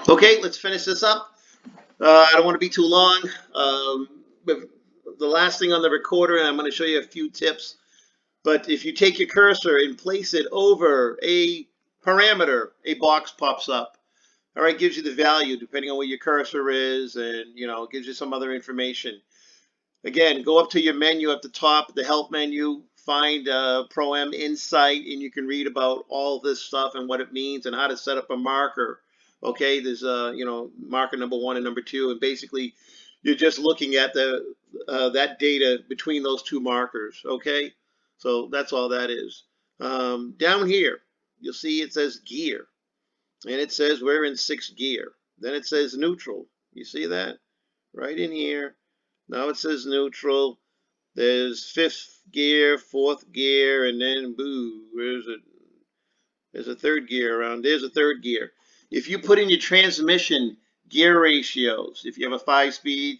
Okay, let's finish this up. I don't want to be too long. But the last thing on the recorder, and I'm going to show you a few tips. But if you take your cursor and place it over a parameter, a box pops up. All right, gives you the value depending on where your cursor is, and it gives you some other information. Again, go up to your menu at the top, the help menu, find Pro M Insight, and you can read about all this stuff and what it means and how to set up a marker. Okay, there's marker number 1 and number 2, and basically you're just looking at the that data between those two markers. Okay, so that's all that is. Down here, you'll see it says gear, and it says we're in 6th gear. Then it says neutral. You see that right in here. Now it says neutral. There's 5th gear, 4th gear, and then boo, there's a 3rd gear around. There's a 3rd gear. If you put in your transmission gear ratios, if you have a 5-speed,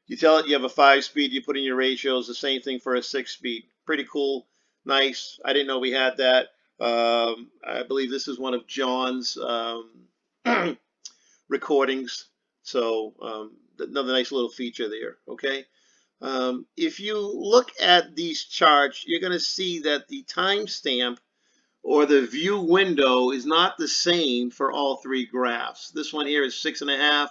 you tell it you have a 5-speed, you put in your ratios, the same thing for a 6-speed. Pretty cool, nice. I didn't know we had that. I believe this is one of John's recordings. So another nice little feature there, okay? If you look at these charts, you're going to see that the timestamp or the view window is not the same for all 3 graphs. This one here is 6.5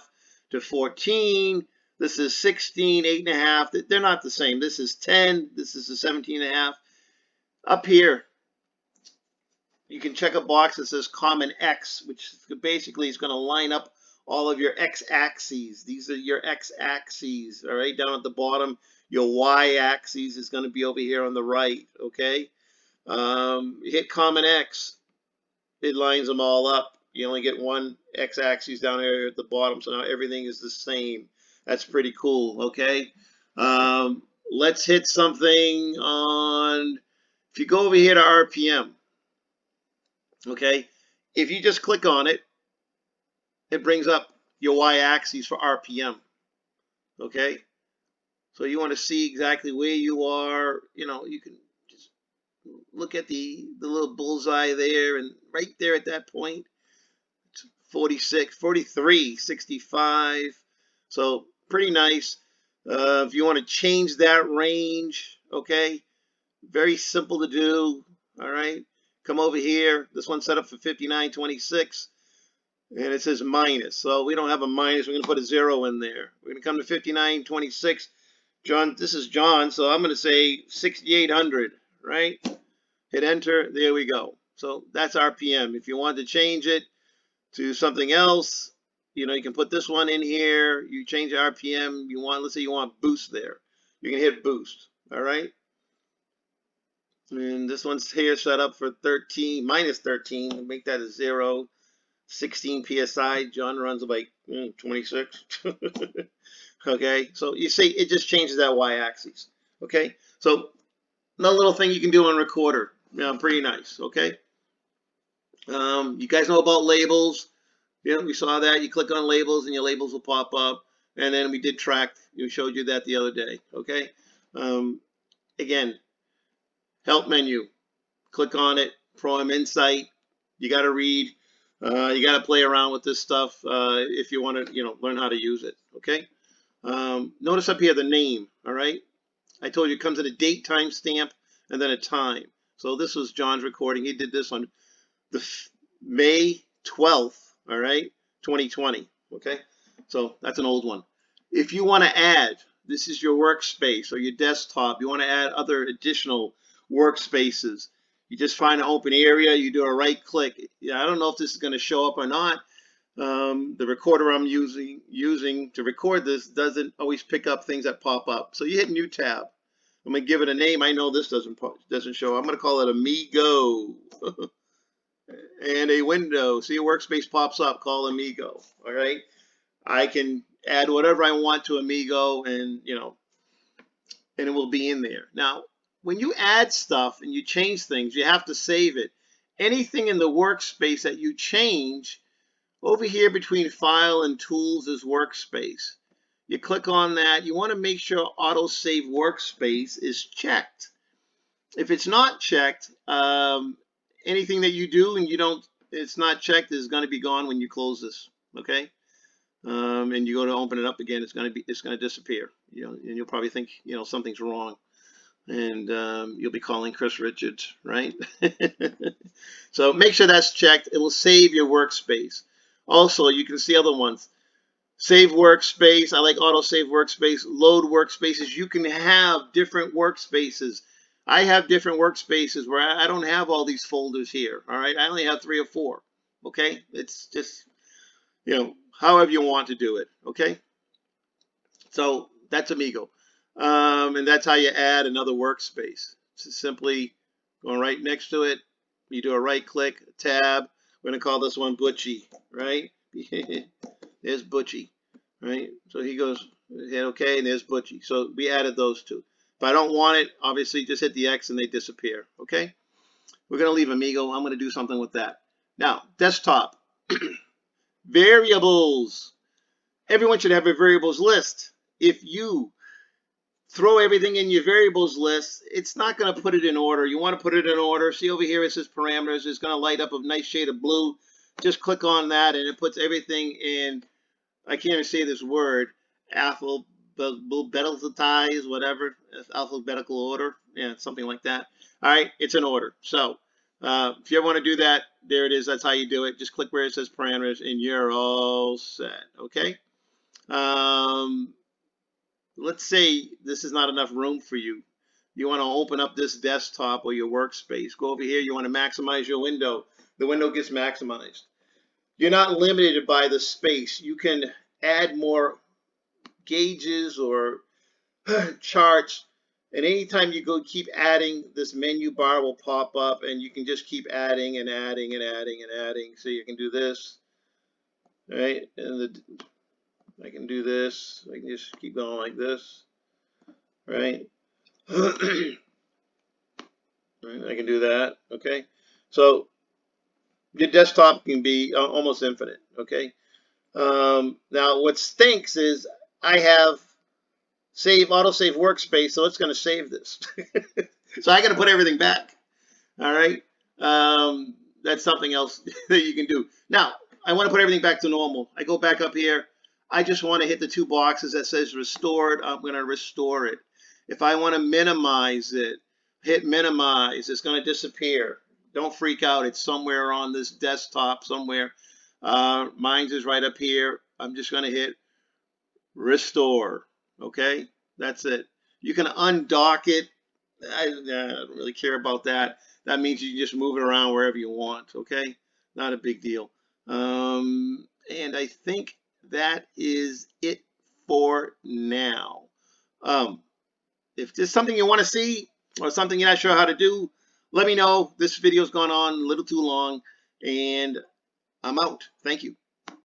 to 14. This is 16, 8.5. They're not the same. This is 10. This is a 17.5. Up here, you can check a box that says Common X, which basically is going to line up all of your x-axes. These are your x-axes, all right? Down at the bottom, your y-axis is going to be over here on the right, okay? Hit Common X, it lines them all up. You only get one x-axis down here at the bottom, so now everything is the same. That's pretty cool, okay? Let's hit something on, if you go over here to RPM, okay? If you just click on it, it brings up your y-axis for RPM, okay? So you want to see exactly where you are. You can just look at the little bullseye there, and right there at that point, it's 46, 43, 65. So pretty nice. If you want to change that range, okay, very simple to do. All right, come over here. This one's set up for 59.26. And it says minus. So we don't have a minus. We're going to put a 0 in there. We're going to come to 59.26. John, this is John, so I'm going to say 6,800, right? Hit enter. There we go. So that's RPM. If you want to change it to something else, you can put this one in here. You change the RPM. Let's say you want boost there. You can hit boost. All right. And this one's here set up for 13, minus 13. Make that a 0. 16 psi. John runs about 26. Okay, so you see it just changes that y-axis. Okay, so another little thing you can do on recorder. Pretty nice. Okay, you guys know about labels. We saw that. You click on labels and your labels will pop up. And then we did track. We showed you that the other day. Okay, again, help menu. Click on it. Pro M Insight. You got to read. You got to play around with this stuff if you want to, learn how to use it. Okay. Notice up here the name. All right. I told you it comes in a date, time stamp, and then a time. So this was John's recording. He did this on the May 12th. All right, 2020. Okay. So that's an old one. If you want to add, this is your workspace or your desktop. You want to add other additional workspaces. You just find an open area, you do a right click. I don't know if this is going to show up or not. The recorder I'm using to record this doesn't always pick up things that pop up. So you hit new tab. I'm going to give it a name. I know this doesn't show. I'm going to call it Amigo. And a window. See, a workspace pops up. Call Amigo. All right. I can add whatever I want to Amigo, and and it will be in there. Now, when you add stuff and you change things, you have to save it. Anything in the workspace that you change, over here between File and Tools is Workspace. You click on that. You want to make sure Auto Save Workspace is checked. If it's not checked, anything that you do and it's not checked is going to be gone when you close this. okay? And you go to open it up again, it's going to disappear. And you'll probably think something's wrong, and you'll be calling Chris Richards, right? So make sure that's checked. It will save your workspace. Also, you can see other ones. Save workspace. I like auto save workspace. Load workspaces. You can have different workspaces. I have different workspaces where I don't have all these folders here. All right, I only have 3 or 4. Okay, it's just however you want to do it. Okay, so that's Amigo, and that's how you add another workspace. It's simply going right next to it. You do a right click, tab. We're gonna call this one Butchie, right? There's Butchie, right? So he goes, hit OK, and there's Butchie. So we added those two. If I don't want it, obviously just hit the X and they disappear, okay? We're going to leave Amigo. I'm going to do something with that. Now, desktop. Variables. Everyone should have a variables list. If you throw everything in your variables list, it's not going to put it in order. You want to put it in order. See over here, it says parameters. It's going to light up a nice shade of blue. Just click on that, and it puts everything in, I can't even say this word, alphabetized, whatever, alphabetical order. Yeah, something like that. All right, it's in order. So if you ever want to do that, there it is. That's how you do it. Just click where it says parameters, and you're all set. Okay. Let's say this is not enough room for you. You want to open up this desktop or your workspace. Go over here. You want to maximize your window. The window gets maximized. You're not limited by the space. You can add more gauges or charts, and anytime you go keep adding, this menu bar will pop up, and you can just keep adding and adding and adding and adding. So you can do this, right? And I can do this. I can just keep going like this, right? Right, I can do that. Okay, so your desktop can be almost infinite. Okay. Now what stinks is I have auto save workspace, so it's going to save this. So I got to put everything back. All right. That's something else that you can do. Now I want to put everything back to normal. I go back up here. I just want to hit the 2 boxes that says restored. I'm going to restore it. If I want to minimize it, hit minimize. It's going to disappear. Don't freak out. It's somewhere on this desktop somewhere. Mine's is right up here. I'm just going to hit restore. Okay, that's it. You can undock it. I don't really care about that. That means you can just move it around wherever you want. Okay, not a big deal. And I think that is it for now. If there's something you want to see or something you're not sure how to do, let me know. This video's gone on a little too long, and I'm out. Thank you.